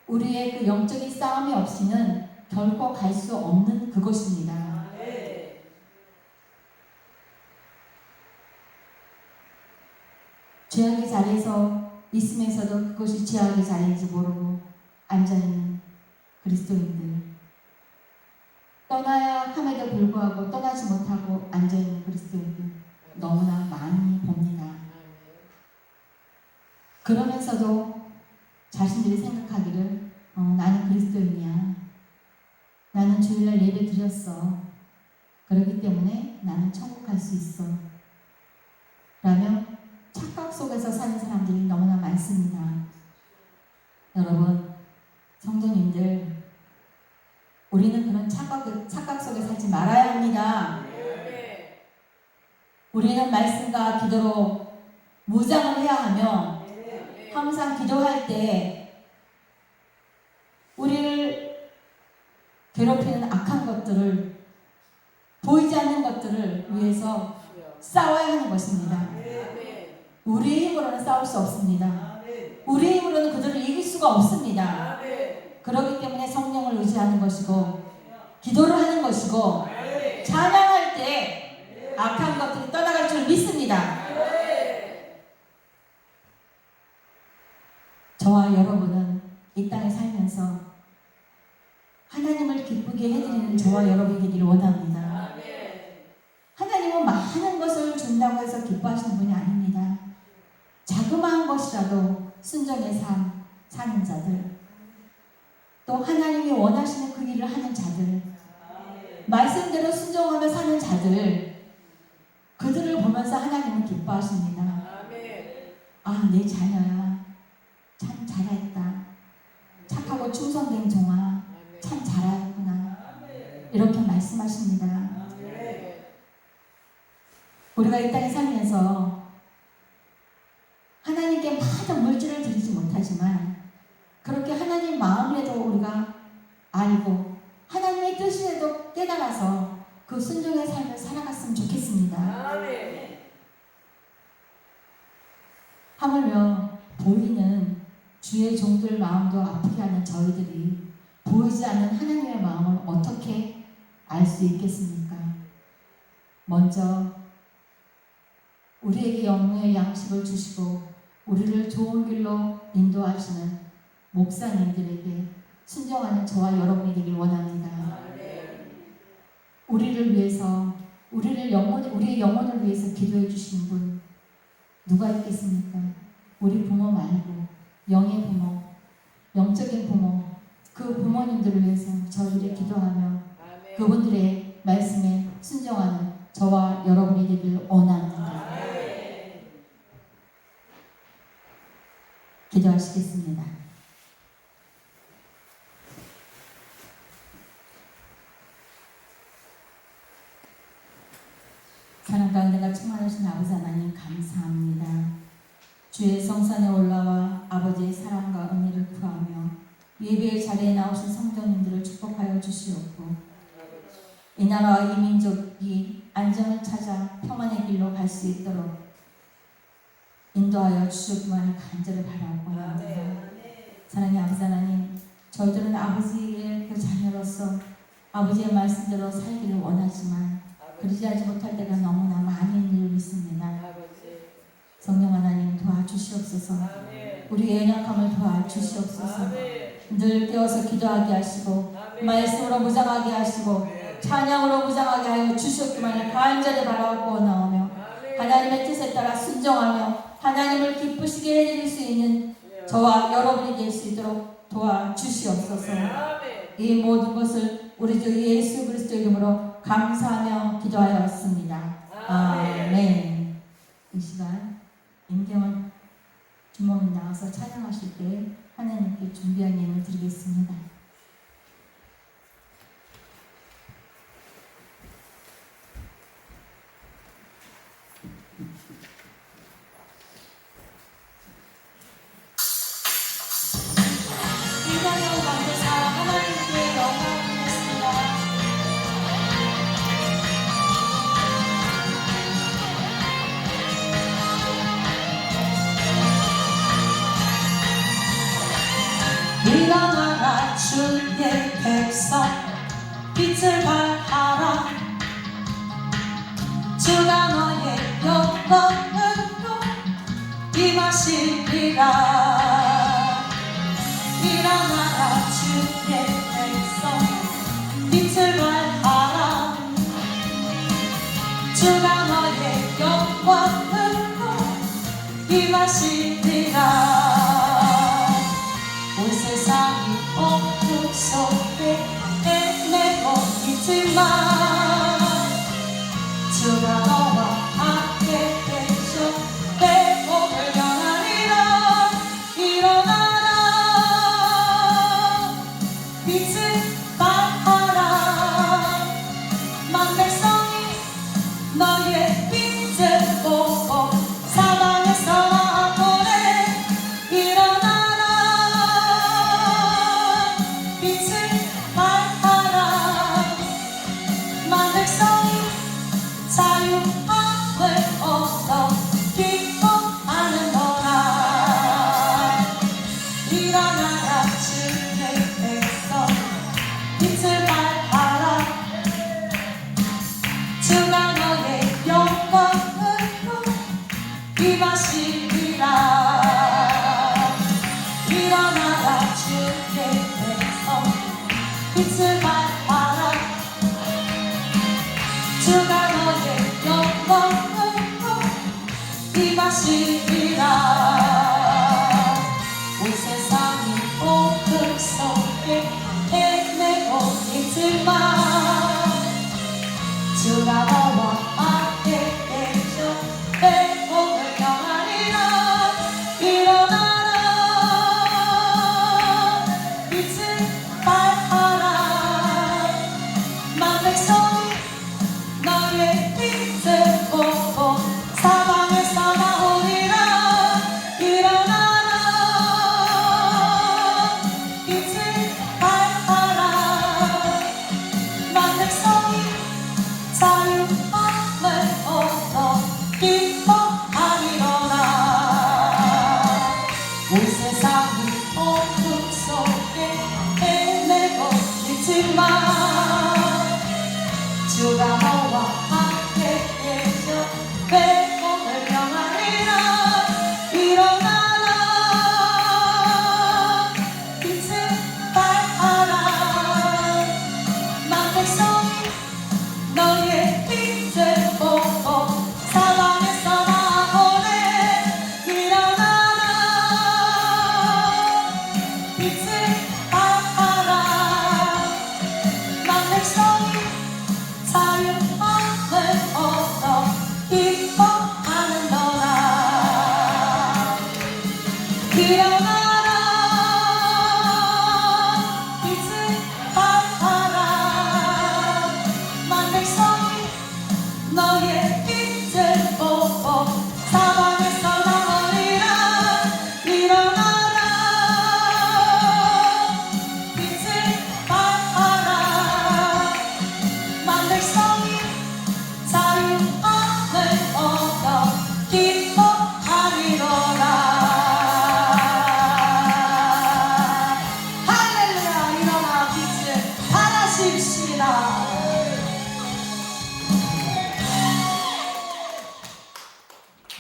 우리의 그 영적인 싸움이 없이는 결코 갈 수 없는 그것입니다. 죄악의 자리에서 있으면서도 그것이 죄악의 자리인지 모르고 앉아있는 그리스도인들, 떠나야 함에도 불구하고 떠나지 못하고 앉아있는 그리스도인들 너무나 많이 봅니다. 그러면서도 자신들이 생각하기를 나는 그리스도인이야. 나는 주일날 예배 드렸어. 그렇기 때문에 나는 천국 갈 수 있어. 라며 착각 속에서 사는 사람들이 너무나 많습니다. 여러분, 성도님들, 우리는 그런 착각 속에 살지 말아야 합니다. 우리는 말씀과 기도로 무장을 해야 하며 항상 기도할 때 우리를 괴롭히는 악한 것들을, 보이지 않는 것들을 위해서 싸워야 하는 것입니다. 우리의 힘으로는 싸울 수 없습니다. 우리의 힘으로는 그들을 이길 수가 없습니다. 그렇기 때문에 성령을 의지하는 것이고 기도를 하는 것이고 찬양할 때 악한 것들이 떠나갈 줄 믿습니다. 저와 여러분은 이 땅에 살면서 하나님을 기쁘게 해드리는 저와 여러분이 되기를 원합니다. 하나님은 많은 것을 준다고 해서 기뻐하시는 분이 아닙니다. 자그마한 것이라도 순종의 삶 사는 자들, 또 하나님이 원하시는 그 일을 하는 자들, 말씀대로 순종하며 사는 자들, 그들을 보면서 하나님은 기뻐하십니다. 아, 내 자녀야, 참 잘했다. 착하고 충성된 종아, 참 잘했구나. 이렇게 말씀하십니다. 우리가 이 땅에 살면서 하나님께 많은 물질을 드리지 못하지만 그렇게 하나님 마음에도 우리가 알고 하나님의 뜻에도 깨달아서 그 순종의 삶을 살아갔으면 좋겠습니다. 하물며 보이는 주의 종들 마음도 아프게 하는 저희들이 보이지 않는 하나님의 마음을 어떻게 알 수 있겠습니까? 먼저 우리에게 영의 양식을 주시고 우리를 좋은 길로 인도하시는 목사님들에게 순종하는 저와 여러분이 되길 원합니다. 우리를 위해서, 우리의 영혼을 위해서 기도해 주신 분 누가 있겠습니까? 우리 부모 말고 영의 부모, 영적인 부모, 그 부모님들을 위해서 저희들이 기도하며 그분들의 말씀에 순종하는 저와 여러분이 되길 원합니다. 기도하시겠습니다. 사랑 가운데가 충만하신 아버지 하나님 감사합니다. 주의 성산에 올라와 아버지의 사랑과 은혜를 구하며 예배의 자리에 나오신 성도님들을 축복하여 주시옵고 이 나라와 이 민족이 안정을 찾아 평안의 길로 갈 수 있도록 인도하여 주시기만을 간절히 바라옵니다. 사랑의 아버지 하나님, 저희들은 아버지의 그 자녀로서 아버지의 말씀대로 살기를 원하지만 그러지 하지 못할 때가 너무나 많이 있는 줄 믿습니다. 성령 하나님 도와주시옵소서. 우리의 연약함을 도와주시옵소서. 늘 깨어서 기도하게 하시고 말씀으로 무장하게 하시고 찬양으로 무장하게 하여 주시옵기만을 간절히 바라고 나오며 하나님의 뜻에 따라 순종하며 하나님을 기쁘시게 해드릴 수 있는 저와 여러분이 될 수 있도록 도와주시옵소서. 이 모든 것을 우리 주 예수 그리스도 이름으로 감사하며 기도하였습니다. 아멘. 이 시간 임경원 주목이 나와서 찬양하실 때 하나님께 준비한 예물 드리겠습니다. 인간형 감사사 하나님께 영광을 드리겠습니다. 일어나라 주의 백성 빛을 발하라 주가 너의 영광으로 임하시리라. 일어나라 주의 백성 빛을 발하라 주가 너의 영광으로 임하시리라. 온 세상이 어둠 속에 헤매고 있지만 주가 너와 함께 계셔 내 복을 전하리라. 일어나라 빛을 발하라 만 백성이 너의 빛을 보고 사방에서 나보내. 일어나라 빛을 발하라 만 백성이 자유함을 얻어 기뻐하는도다. 일어나라 주의 백성 빛을 발하라 주가 너의 영광으로 임하시리라. 일어나라 주의 백성 빛을 발하라 주가 너의 영광으로 임하시리라. 온 세상이 어둠 속에 헤매고 있지만 주가 너와 함께 계셔 내 복을 경하리라. 일어나라 빛을 발하라 만 백성이 너의 빛을 보고 사방에서 나오리라. 일어나라 빛을 발하라 만 백성이 자유함을 얻어 기뻐하리로라. 온 세상이 어둠 속에 헤매고 있지만 주가 너와 함께 계셔 내 복을 경하리라. 일어나라 빛을 발하라 만 백성이 너의 빛을 보고 사방에서 나오네. 일어나라 빛을